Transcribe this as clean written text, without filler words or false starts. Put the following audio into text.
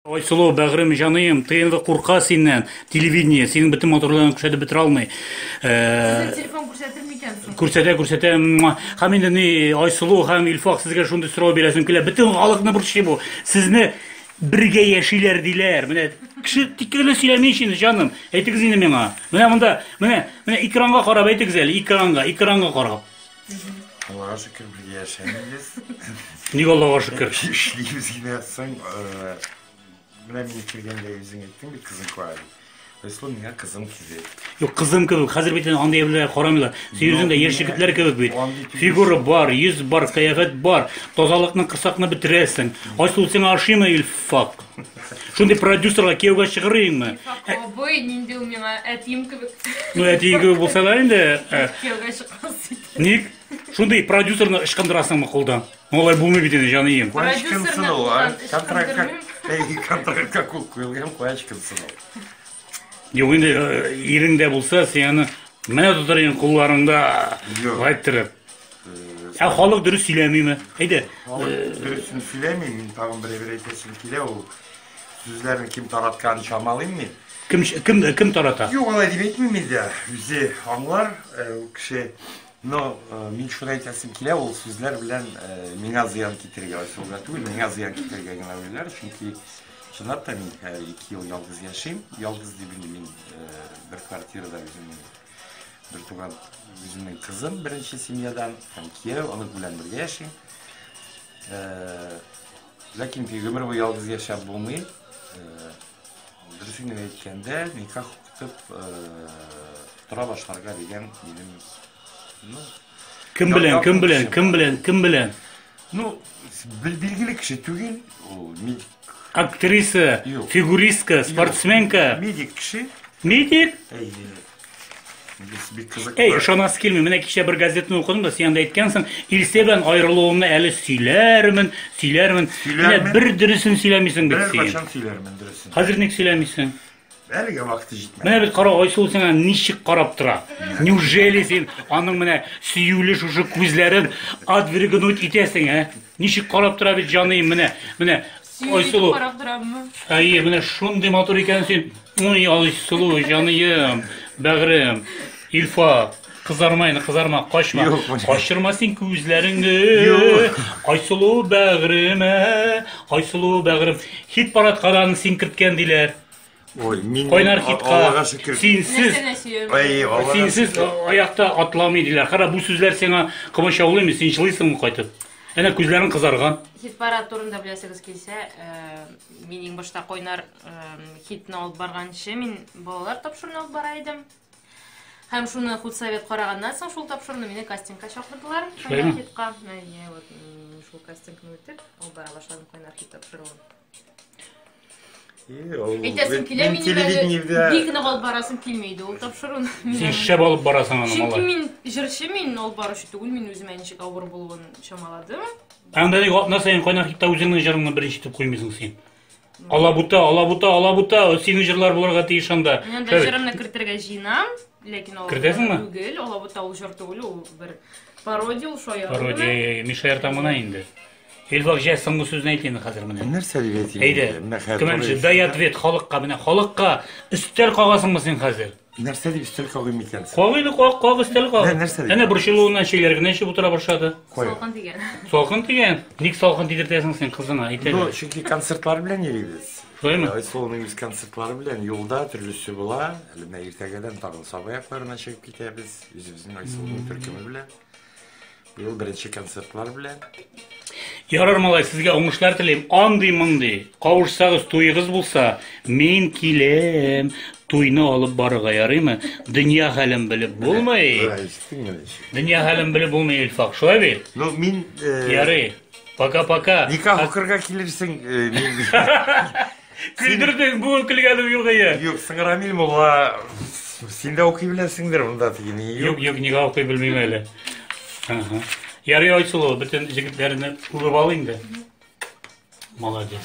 Айсылу, бәгърем, җаныем, ТНВ курка синнән, телевидение, синең бөтен матурлыгын күрсәтеп бетерә алмый. Телефон күрсәтер микәнсең? Күрсәтә. Һәм инде ни Айсылу һәм Илфак сезгә шундый сорау бирәсем килә. Бөтен халыкны борчый бу. Сезне бергә яшиләр диләр. Менә кеше тиккәле сөйләмичә инде, җаным. Әйтегез инде миңа. Менә монда, менә экранга карап әйтегез әле, экранга карап. Аллаға шүкір бірге яшаймыз. Ник Аллаға шүкір? Эшлейбез генә соң, менә мин кергәндә үзең әйттең бит кызың куай. Айсылу миңа кызым кизет. Юк, кызым кебек, хәзер бит андый әйберләр карамыйлар. Сөйүзеңдә яшь егетләр кебек бит. Фигура бар, йөз бар, кыяфәт бар. Тазалыкны кырсакны бетерәсең. Айсылу сиңа ашыймы Илфак? Шундый продюсерга кияүгә чыгарыймы? Абый, нинди ул миңа әтием кебек. Ну, әтием кебек булса да инде. Кияүгә чыккан. Ник? Шундый продюсерны ышкындырасыңмы кулдан? Алай булмый бит инде, җаныем. Куачкынсын ул, контрактка куелган куачкынсын ул. Юк, инде иреңдә булса, син менә тутырын кулларыңда айттырып. Халык дөрес сөйләмиме? Әйдә. Дөресен сөйләмим, мин тагын бер әйтәсем килә ул. Сүзләрне ким таратканын чамалыйм мин. Кем тарата? Юк, алай дип әйтмим инде. Үзе аңлар, кеше. Но мин шуны әйтәсем килә, ул сүзләр белән миңа зыян китергә уйлар түгел, миңа зыян китергә генә уйлар, чөнки чынлап та мин 2 ел ялгыз яшим. Ялгыз дип мин бер квартирада бер туган үземнең кызым беренче семьядан, һәм кияү, аны белән бергә яшим. Ләкин гомер буе ялгыз яшәп булмый. Дөресен әйткәндә, никах укытып тора башларга дигән минем. Кем белән? Ну, билгеле кеше түгел, ул медик. Актриса, фигуристка, спортсменка. Медик кеше. Медик? Бик кызык. Ышанасы килми. Менә кичә бер газетаны укыдым да, син анда әйткәнсең, Илсә белән аерылуымны әле сөйләрмен. Менә бер дөресен сөйләмисең бит син. Бер качан сөйләрмен дөресен. Хәзер ник сөйләмисең? Әлегә вакыты җитмәде. Менә бит кара, Айсылу сиңа ничек карап тора? Неужели син аның менә сөюле шушы күзләрен отвергнуть итәсең, а? Ничек карап тора бит җаныем менә Айсылу. Карап тораммы? Әйе, менә шундый матур икән син. Ой, Айсылу, җаныем, бәгърем, Илфак, кызарма, качма. Качырма син күзләреңне. Айсылу бәгърем, хит парадкадан син керткән диләр. Ой, мин Кайнар хитка синсез аякта атламый диләр. Кара, бу сүзләр сиңа комачаулыймы, син җылыйсыңмы кайтып? Әнә күзләрең кызарган. Хит парад турында беләсегез килсә, мин иң башта Кайнар хитны алып барганчы, мин балалар тапшыруын алып бара идем. Һәм шуны худсовет караганнан соң шул тапшыруны мине кастингка чакырдылар. Кайнар хитка. Шул кастингны үтеп, алып бара башладым Кайнар хит тапшыруын. Әйтәсем килә, мине бик нык алып барасым килмәйде ул тапшыруын. Син шәп алып барасың аны, малай. Чөнки мин җырчы, мин алып баручы түгел, мин үземә ничек авыр булуын чамаладым. Анда ник атна сайын Кайнар хитта үзеңнең җырыңны беренче итеп куймыйсың син? Алабута, синең җырлар булырга тиеш анда. Мин анда җырымны кертергә җыенам, ләкин ул түгел, Алабута ул җыр түгел, ул бер пародия, ул шаяр. Пародия, Мишәр тамына инде. Илфак җә соңгы сүзне әйт инде хәзер менә. Нәрсә дип әйтим? Әйдә. Кемәнче дай ответ халыкка, менә халыкка өстәл кагасыңмы син хәзер? Нәрсә дип өстәл кагыйм икән? Кагыйды, каг өстәл каг. Әнә борчылуыннан шейләр генә чыгып утыра башлады. Салкын тигән. Ник салкын тидертәсең син кызыңа? Әйт әле. Ну, чөнки концертлар белән йөрибез. Шулаймы? Айсылуның үз концертлары белән юлда төрлесе була. Әле иртәгәдән тагын Сабаякларына чыгып китәбез. Үзебезнең Айсылуның төркеме белән. Быел беренче концертлар белән. Ярар, малай, сезгә уңышлар телим. Андый-мондый. Кавышсагыз, туйыгыз булса, мин киләм. Туйны алып барырга ярыймы? Дөнья хәлен белеп булмый. Дөнья хәлен белеп булмый, Илфак. Шулай бит? Ну, мин ярый. Пока-пока. Никах укырга килерсең, мин Күлдердең, бу көлгәнем юк ия. Юк, Рамил мулла, син дә укый беләсеңдер монда тигене. Юк, нигә укый белмим әле. Ярый, Айсылу, бөтен җегетләрне күреп ал инде. Молодец.